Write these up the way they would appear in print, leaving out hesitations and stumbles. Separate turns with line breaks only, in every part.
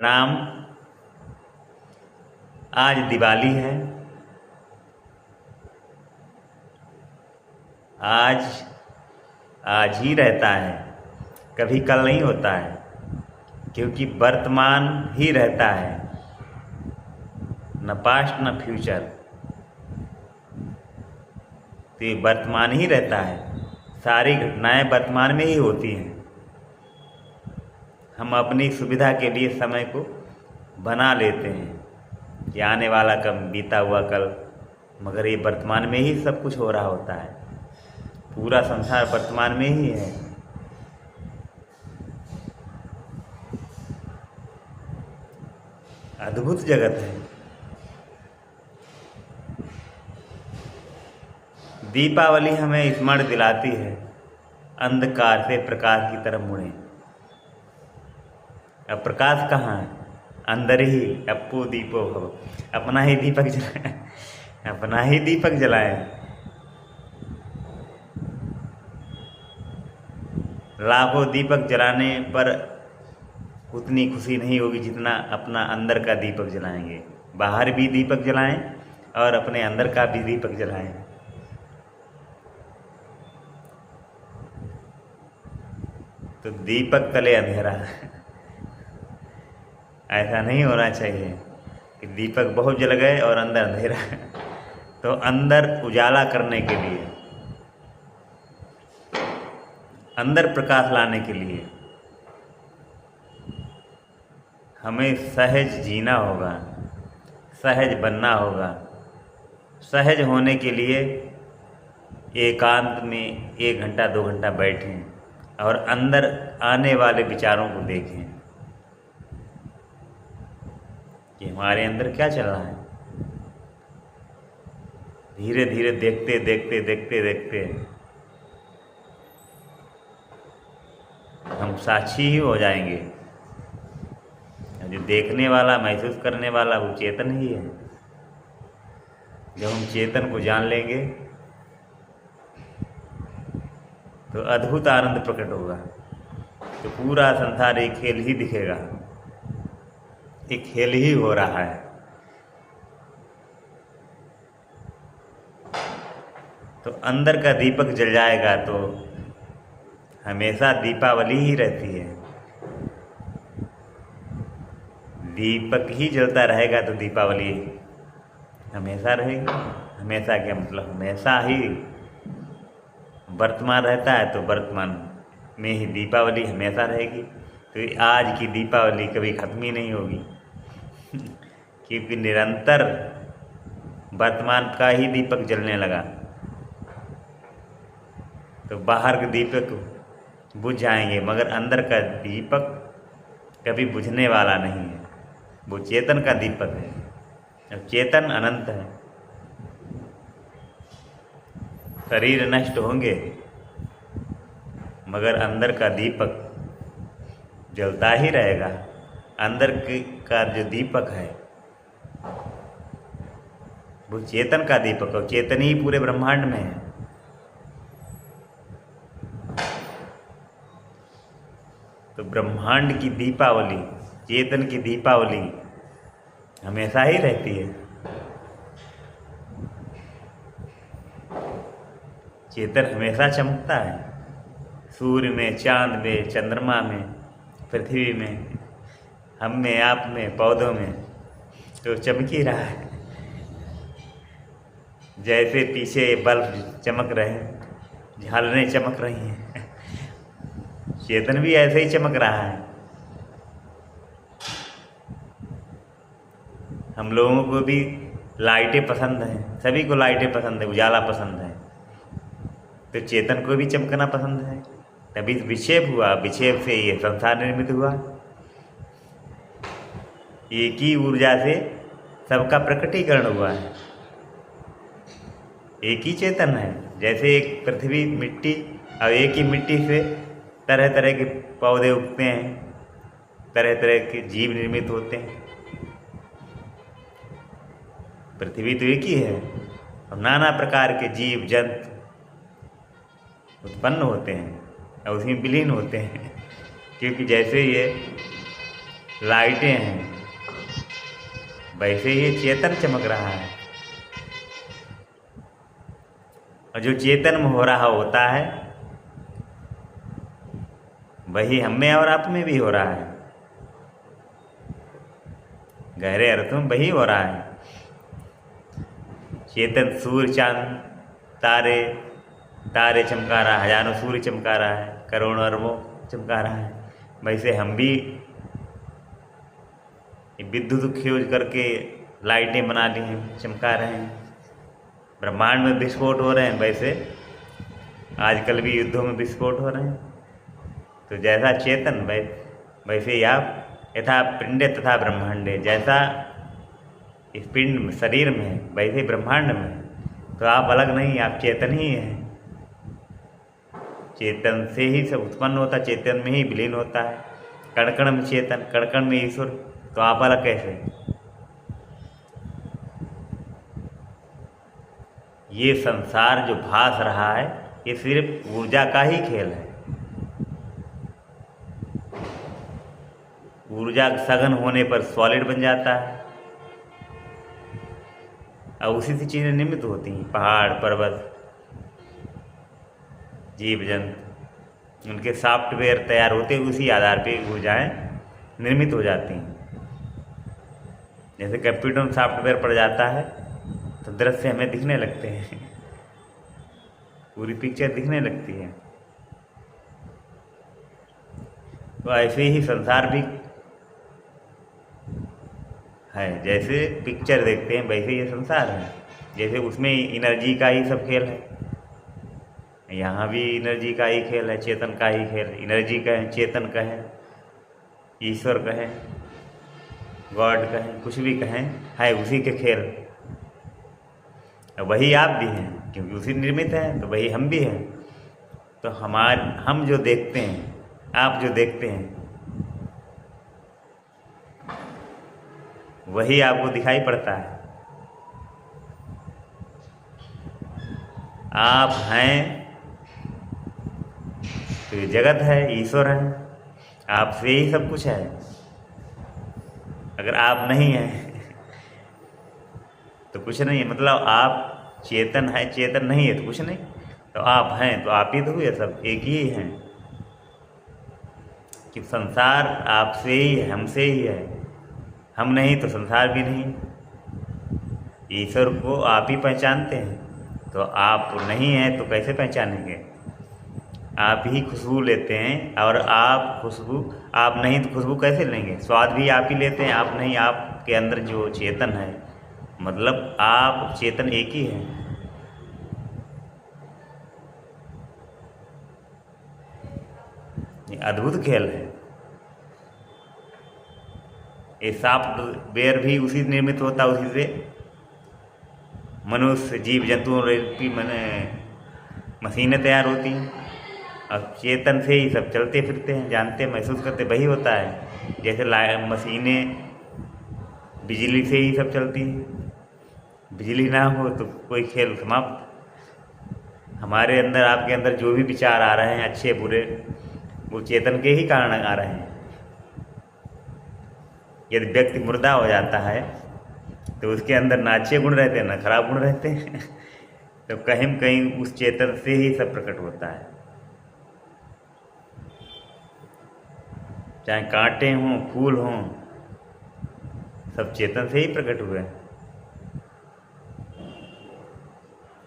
प्रणाम। आज दिवाली है। आज आज ही रहता है, कभी कल नहीं होता है, क्योंकि वर्तमान ही रहता है, न पास्ट न फ्यूचर। तो ये वर्तमान ही रहता है, सारी घटनाएं वर्तमान में ही होती हैं। हम अपनी सुविधा के लिए समय को बना लेते हैं कि आने वाला कल, बीता हुआ कल, मगर ये वर्तमान में ही सब कुछ हो रहा होता है। पूरा संसार वर्तमान में ही है। अद्भुत जगत है। दीपावली हमें स्मरण दिलाती है, अंधकार से प्रकाश की तरफ मुड़े। अब प्रकाश कहाँ है? अंदर ही। अपो दीपो भव, अपना ही दीपक जलाए, अपना ही दीपक जलाए। लाखों दीपक जलाने पर उतनी खुशी नहीं होगी जितना अपना अंदर का दीपक जलाएंगे। बाहर भी दीपक जलाएं और अपने अंदर का भी दीपक जलाएं। तो दीपक तले अंधेरा। ऐसा नहीं होना चाहिए कि दीपक बहुत जल गए और अंदर अंधेरा। तो अंदर उजाला करने के लिए, अंदर प्रकाश लाने के लिए हमें सहज जीना होगा, सहज बनना होगा। सहज होने के लिए एकांत में 1 घंटा 2 घंटा बैठें और अंदर आने वाले विचारों को देखें कि हमारे अंदर क्या चल रहा है। धीरे धीरे देखते देखते देखते देखते हम साक्षी ही हो जाएंगे। जो देखने वाला, महसूस करने वाला, वो चेतन ही है। जब हम चेतन को जान लेंगे तो अद्भुत आनंद प्रकट होगा। तो पूरा संसार एक खेल ही दिखेगा, एक खेल ही हो रहा है। तो अंदर का दीपक जल जाएगा तो हमेशा दीपावली ही रहती है। दीपक ही जलता रहेगा तो दीपावली हमेशा रहेगी। हमेशा क्या मतलब? हमेशा ही वर्तमान रहता है तो वर्तमान में ही दीपावली हमेशा रहेगी। तो आज की दीपावली कभी खत्म ही नहीं होगी, क्योंकि निरंतर वर्तमान का ही दीपक जलने लगा। तो बाहर के दीपक बुझ जाएंगे, मगर अंदर का दीपक कभी बुझने वाला नहीं है। वो चेतन का दीपक है। अब चेतन अनंत है। शरीर नष्ट होंगे मगर अंदर का दीपक जलता ही रहेगा। अंदर का जो दीपक है वो चेतन का दीपक है। चेतन ही पूरे ब्रह्मांड में है। तो ब्रह्मांड की दीपावली, चेतन की दीपावली हमेशा ही रहती है। चेतन हमेशा चमकता है। सूर्य में, चांद में, चंद्रमा में, पृथ्वी में, हम में, आप में, पौधों में तो चमक ही रहा है। जैसे पीछे बल्ब चमक रहे हैं, झालरें चमक रही हैं, चेतन भी ऐसे ही चमक रहा है। हम लोगों को भी लाइटें पसंद हैं, सभी को लाइटें पसंद है, उजाला पसंद है। तो चेतन को भी चमकना पसंद है। तभी विक्षेप हुआ, विक्षेप से ये संसार निर्मित हुआ। एक ही ऊर्जा से सबका प्रकटीकरण हुआ है। एक ही चेतन है। जैसे एक पृथ्वी, मिट्टी, और एक ही मिट्टी से तरह तरह के पौधे उगते हैं, तरह तरह के जीव निर्मित होते हैं। पृथ्वी तो एक ही है, और नाना प्रकार के जीव जंतु उत्पन्न होते हैं और उसमें विलीन होते हैं। क्योंकि जैसे ये लाइटें हैं, वैसे ही चेतन चमक रहा है। और जो चेतन में हो रहा होता है वही हम में और आप में भी हो रहा है। गहरे अर्थों में वही हो रहा है। चेतन सूर्य, चांद, तारे तारे चमका रहा है, हजारों सूर्य चमका रहा है, करोड़ों अरबों चमका रहा है। वैसे हम भी विद्युत खोज करके लाइटें बना ली हैं, चमका रहे हैं। ब्रह्मांड में विस्फोट हो रहे हैं, वैसे आजकल भी युद्धों में विस्फोट हो रहे हैं। तो जैसा चेतन वैसे ही आप यथा पिंडे तथा ब्रह्मांडे, जैसा इस पिंड में शरीर में है वैसे ही ब्रह्मांड में है। तो आप अलग नहीं, आप चेतन ही हैं। चेतन से ही सब उत्पन्न होता, चेतन में ही विलीन होता है। कण कण में चेतन, कण कण में ईश्वर, तो आप अलग कैसे? ये संसार जो भास रहा है ये सिर्फ ऊर्जा का ही खेल है। ऊर्जा सघन होने पर सॉलिड बन जाता है और उसी से चीज़ें निर्मित होती हैं। पहाड़, पर्वत, जीव जंतु, उनके सॉफ्टवेयर तैयार होते उसी आधार पे ऊर्जाएं निर्मित हो जाती हैं। जैसे कंप्यूटर में सॉफ्टवेयर पड़ जाता है तो दृश्य हमें दिखने लगते हैं, पूरी पिक्चर दिखने लगती है। तो ऐसे ही संसार भी है, जैसे पिक्चर देखते हैं वैसे ये संसार है। जैसे उसमें एनर्जी का ही सब खेल है, यहाँ भी एनर्जी का ही खेल है, चेतन का ही खेल। एनर्जी कहें, चेतन कहें, ईश्वर कहें, गॉड कहें, कुछ भी कहें, है उसी के खेल। वही आप भी हैं क्योंकि उसी निर्मित है, तो वही हम भी हैं। तो हम जो देखते हैं, आप जो देखते हैं, वही आपको दिखाई पड़ता है। आप हैं तो ये जगत है, ईश्वर है, आपसे ही सब कुछ है। अगर आप नहीं हैं तो कुछ नहीं है। मतलब आप चेतन है, चेतन नहीं है तो कुछ नहीं। तो आप हैं तो आप ही तो हुए, सब एक ही हैं। कि संसार आपसे ही है, हमसे ही है। हम नहीं तो संसार भी नहीं। ईश्वर को आप ही पहचानते हैं, तो आप नहीं हैं तो कैसे पहचानेंगे? आप ही खुशबू लेते हैं, और आप नहीं तो खुशबू कैसे लेंगे? स्वाद भी आप ही लेते हैं, आप नहीं। आपके अंदर जो चेतन है, मतलब आप चेतन एक ही है। ये अद्भुत खेल है। ये सॉफ्टवेयर भी उसी निर्मित होता, उसी से मनुष्य, जीव जंतुओं की मशीनें तैयार होती हैं। अब चेतन से ही सब चलते फिरते हैं, जानते, महसूस करते, वही होता है। जैसे मशीनें बिजली से ही सब चलती हैं, बिजली ना हो तो कोई खेल समाप्त। हमारे अंदर, आपके अंदर जो भी विचार आ रहे हैं, अच्छे बुरे, वो चेतन के ही कारण आ रहे हैं। यदि व्यक्ति मुर्दा हो जाता है तो उसके अंदर ना अच्छे गुण रहते हैं ना खराब गुण रहते हैं तो कहीं न कहीं उस चेतन से ही सब प्रकट होता है। चाहे कांटे हों, फूल हों, सब चेतन से ही प्रकट हुए।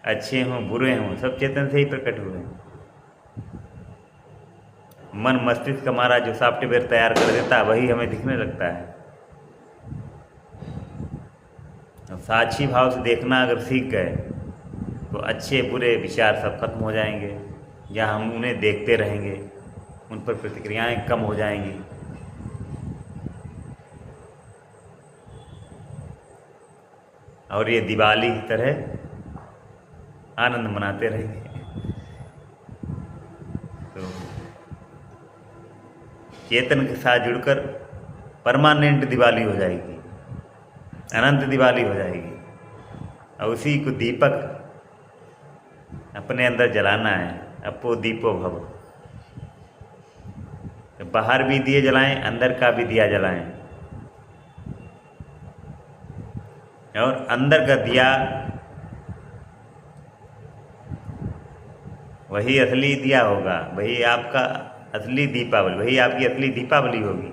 अच्छे हों, बुरे हों, सब चेतन से ही प्रकट हुए। मन मस्तिष्क हमारा जो सॉफ्टवेयर तैयार कर देता है वही हमें दिखने लगता है। साक्षी भाव से देखना अगर सीख गए तो अच्छे बुरे विचार सब खत्म हो जाएंगे, या हम उन्हें देखते रहेंगे, उन पर प्रतिक्रियाएं कम हो जाएंगी। और ये दिवाली की तरह आनंद मनाते रहेंगे। तो चेतन के साथ जुड़कर परमानेंट दिवाली हो जाएगी, अनंत दिवाली हो जाएगी। और उसी को दीपक अपने अंदर जलाना है। अपो दीपो भव। बाहर भी दिए जलाएं, अंदर का भी दिया जलाएं। और अंदर का दिया वही असली दिया होगा, वही आपका असली दीपावली, वही आपकी असली दीपावली होगी।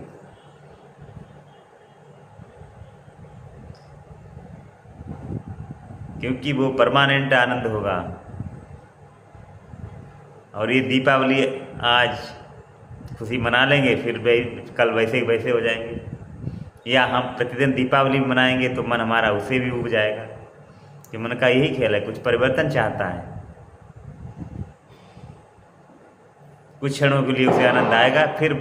क्योंकि वो परमानेंट आनंद होगा। और ये दीपावली आज खुशी मना लेंगे, फिर कल वैसे ही वैसे हो जाएंगे, या हम प्रतिदिन दीपावली मनाएंगे तो मन हमारा उससे भी उब जाएगा। कि मन का यही खेल है, कुछ परिवर्तन चाहता है, कुछ क्षणों के लिए उसे आनंद आएगा, फिर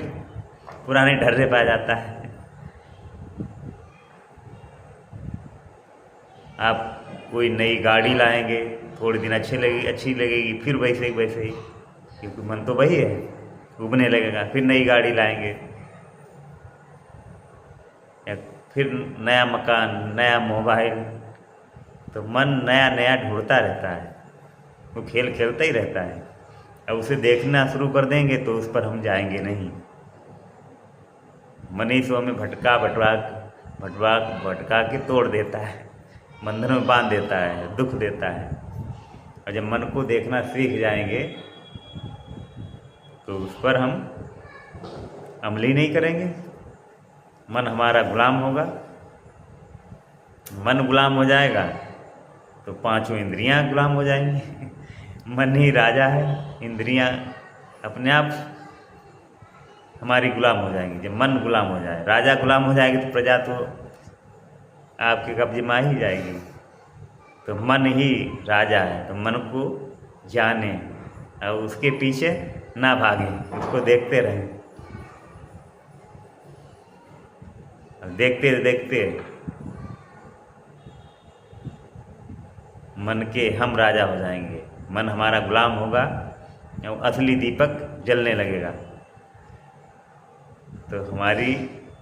पुराने ढर्रे पा जाता है। आप कोई नई गाड़ी लाएंगे, थोड़े दिन अच्छी लगेगी, फिर वैसे ही, क्योंकि मन तो वही है, उबने लगेगा। फिर नई गाड़ी लाएंगे, या फिर नया मकान, नया मोबाइल, तो मन नया नया ढूंढता रहता है, वो खेल खेलता ही रहता है। अब उसे देखना शुरू कर देंगे तो उस पर हम जाएंगे नहीं। मन ही सो हमें भटका के तोड़ देता है, बंधनों में बांध देता है, दुख देता है। और जब मन को देखना सीख जाएंगे तो उस पर हम अमल ही नहीं करेंगे, मन हमारा गुलाम होगा। मन गुलाम हो जाएगा तो पांचों इंद्रियां गुलाम हो जाएंगी। मन ही राजा है, इंद्रियां अपने आप हमारी गुलाम हो जाएंगी। जब मन गुलाम हो जाए, राजा गुलाम हो जाएगी, तो प्रजा तो आपके कब्जे में आ ही जाएगी। तो मन ही राजा है, तो मन को जाने और उसके पीछे ना भागें, उसको देखते रहें। देखते देखते मन के हम राजा हो जाएंगे, मन हमारा गुलाम होगा और असली दीपक जलने लगेगा। तो हमारी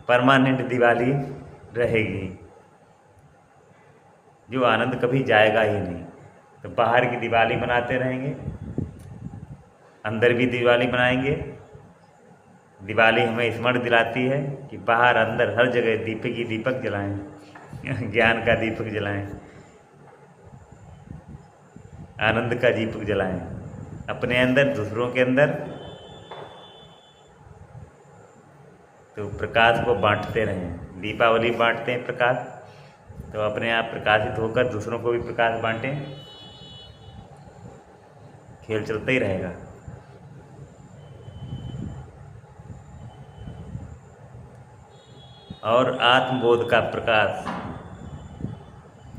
परमानेंट दिवाली रहेगी, जो आनंद कभी जाएगा ही नहीं। तो बाहर की दिवाली मनाते रहेंगे, अंदर भी दिवाली मनाएंगे। दिवाली हमें स्मरण दिलाती है कि बाहर अंदर हर जगह दीपक ही दीपक जलाएं, ज्ञान का दीपक जलाएं, आनंद का दीपक जलाएं, अपने अंदर, दूसरों के अंदर। तो प्रकाश को बांटते रहें। दीपावली बांटते हैं प्रकाश, तो अपने आप प्रकाशित होकर दूसरों को भी प्रकाश बांटें। खेल चलता ही रहेगा। और आत्मबोध का प्रकाश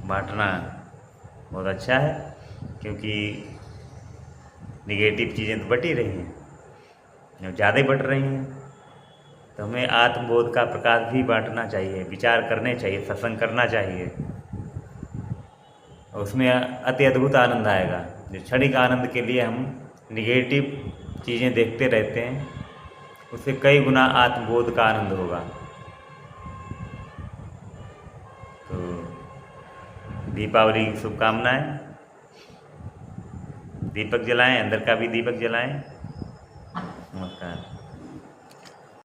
बांटना बहुत अच्छा है, क्योंकि निगेटिव चीज़ें तो बढ़ ही रही हैं, ज़्यादा ही बढ़ रही हैं। तो हमें आत्मबोध का प्रकाश भी बांटना चाहिए, विचार करने चाहिए, सत्संग करना चाहिए। और उसमें अति अद्भुत आनंद आएगा। जो क्षणिक आनंद के लिए हम निगेटिव चीज़ें देखते रहते हैं, उससे कई गुना आत्मबोध का आनंद होगा। तो दीपावली की शुभकामनाएं। दीपक जलाएं, अंदर का भी दीपक जलाएं।